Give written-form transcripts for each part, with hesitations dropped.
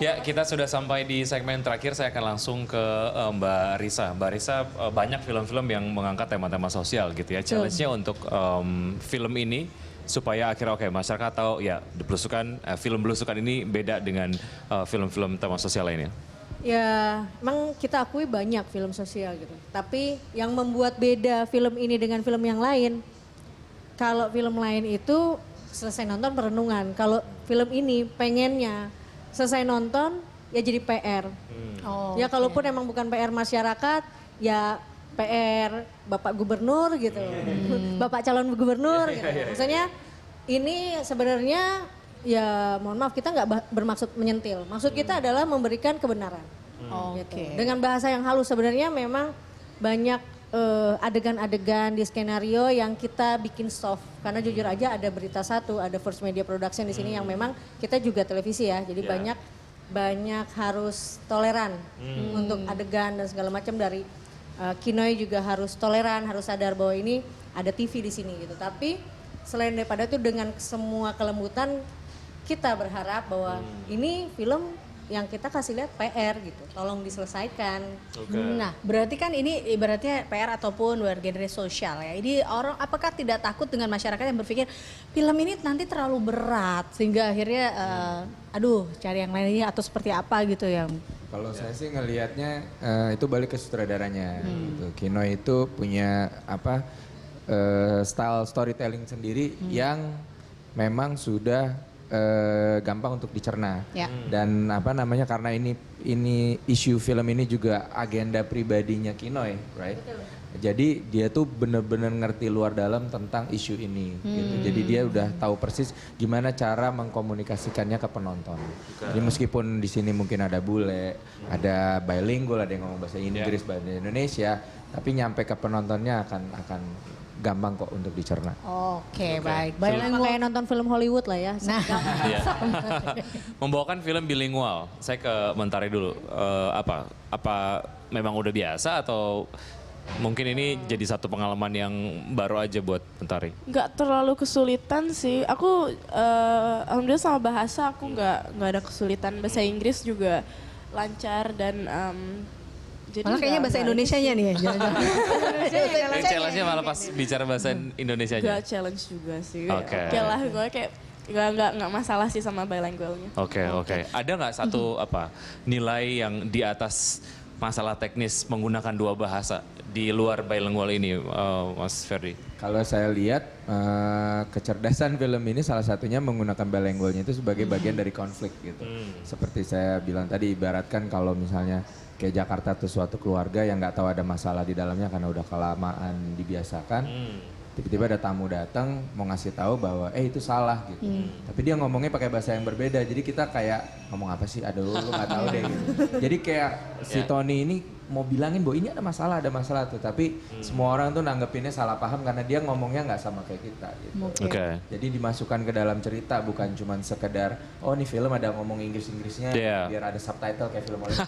Ya, kita sudah sampai di segmen terakhir. Saya akan langsung ke Mbak Risa. Mbak Risa, banyak film-film yang mengangkat tema-tema sosial gitu ya. Challenge-nya untuk film ini supaya akhirnya masyarakat tahu ya belusukan, film belusukan ini beda dengan film-film tema sosial lainnya. Ya, emang kita akui banyak film sosial gitu. Tapi yang membuat beda film ini dengan film yang lain, kalau film lain itu selesai nonton perenungan. Kalau film ini pengennya selesai nonton ya jadi PR. Ya kalaupun emang bukan PR masyarakat, ya PR Bapak Gubernur gitu. Bapak calon gubernur gitu. Maksudnya ini sebenarnya ya mohon maaf kita nggak bermaksud menyentil. Maksud kita adalah memberikan kebenaran. Gitu. Dengan bahasa yang halus sebenarnya memang banyak adegan-adegan di skenario yang kita bikin soft. Karena jujur aja ada Berita Satu, ada First Media Production di sini yang memang kita juga televisi ya. Jadi banyak harus toleran untuk adegan dan segala macam dari Kinoy juga harus toleran, harus sadar bahwa ini ada TV di sini gitu. Tapi selain daripada itu dengan semua kelembutan kita berharap bahwa ini film yang kita kasih lihat PR gitu, tolong diselesaikan. Nah, berarti kan ini ibaratnya PR ataupun genre sosial ya. Ini orang apakah tidak takut dengan masyarakat yang berpikir film ini nanti terlalu berat sehingga akhirnya aduh cari yang lainnya atau seperti apa gitu yang. Kalau saya sih ngelihatnya itu balik ke sutradaranya. Gitu. Kinoy itu punya style storytelling sendiri yang memang sudah gampang untuk dicerna. Dan karena ini isu film ini juga agenda pribadinya Kinoy, right? Jadi dia tuh bener-bener ngerti luar dalam tentang isu ini gitu. Jadi dia udah tahu persis gimana cara mengkomunikasikannya ke penonton. Jadi meskipun di sini mungkin ada bule, ada bilingual, ada yang ngomong bahasa Inggris, bahasa Indonesia, tapi nyampe ke penontonnya akan gampang kok untuk dicerna. Oke, baik. Bilingual kayak nonton film Hollywood lah ya. Nah, Membawakan film bilingual. Saya ke Mentari dulu. Apa memang udah biasa atau mungkin ini jadi satu pengalaman yang baru aja buat Mentari? Nggak terlalu kesulitan sih. Aku alhamdulillah sama bahasa aku nggak ada kesulitan. Bahasa Inggris juga lancar dan jadi malah kayaknya bahasa Indonesianya nih ya. Challenge-nya malah pas bicara bahasa Indonesianya. Gak challenge juga sih. Oke. Oke lah, gue kayak nggak masalah sih sama bilingualnya. Oke. Ada nggak satu nilai yang di atas masalah teknis menggunakan dua bahasa di luar bilingual ini, Mas Ferdi? Kalau saya lihat kecerdasan film ini salah satunya menggunakan bilingualnya itu sebagai bagian dari konflik gitu. Seperti saya bilang tadi, ibaratkan kalau misalnya kayak Jakarta tuh suatu keluarga yang nggak tahu ada masalah di dalamnya karena udah kelamaan dibiasakan. Tiba-tiba ada tamu datang mau ngasih tahu bahwa itu salah gitu. Tapi dia ngomongnya pakai bahasa yang berbeda. Jadi kita kayak ngomong apa sih? Aduh lu nggak tahu deh gitu. Jadi kayak si Tony ini mau bilangin bahwa ini ada masalah tuh. Tapi semua orang tuh nanggepinnya salah paham karena dia ngomongnya nggak sama kayak kita gitu. Jadi dimasukkan ke dalam cerita bukan cuma sekedar oh nih film ada ngomong Inggris-Inggrisnya biar ada subtitle kayak film Hollywood.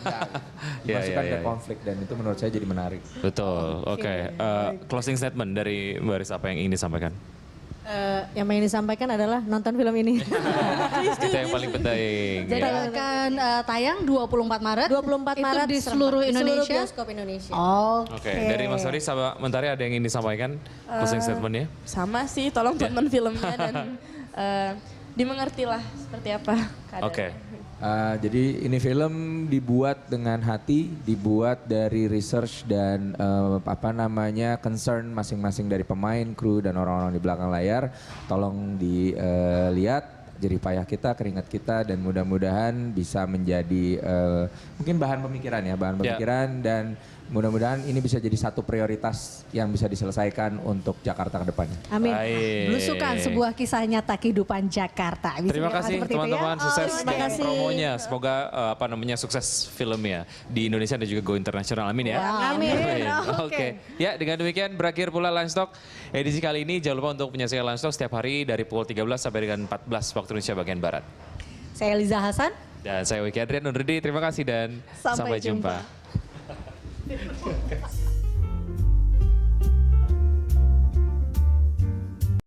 Dimasukkan ke konflik dan itu menurut saya jadi menarik. Betul, oke. Closing statement dari Mbak Risa, apa yang ingin disampaikan? Yang ingin disampaikan adalah nonton film ini. Itu yang paling penting. jadi akan tayang 24 Maret. 24 itu Maret di seluruh Indonesia. Seluruh bioskop Indonesia. Oke. Dari Mas Ferdi sama Mentari ada yang ingin disampaikan closing statementnya? Sama sih, tolong tonton filmnya dan dimengertilah seperti apa keadaannya. Oke. Jadi ini film dibuat dengan hati, dibuat dari research dan concern masing-masing dari pemain, kru dan orang-orang di belakang layar. Tolong dilihat jerih payah kita, keringat kita dan mudah-mudahan bisa menjadi mungkin bahan pemikiran dan mudah-mudahan ini bisa jadi satu prioritas yang bisa diselesaikan untuk Jakarta ke depannya. Amin. Belusukan sebuah kisah nyata kehidupan Jakarta. Bisa Terima kasih teman-teman, sukses dengan kasih. promonya. Semoga sukses filmnya di Indonesia dan juga go internasional. Amin ya. Amin. Oke. Ya, dengan demikian berakhir pula Lunch Talk edisi kali ini. Jangan lupa untuk menyaksikan Lunch Talk setiap hari dari pukul 13 sampai dengan 14 waktu Indonesia bagian barat. Saya Liza Hasan. Dan saya Wiki Adrian undur diri. Terima kasih dan sampai jumpa.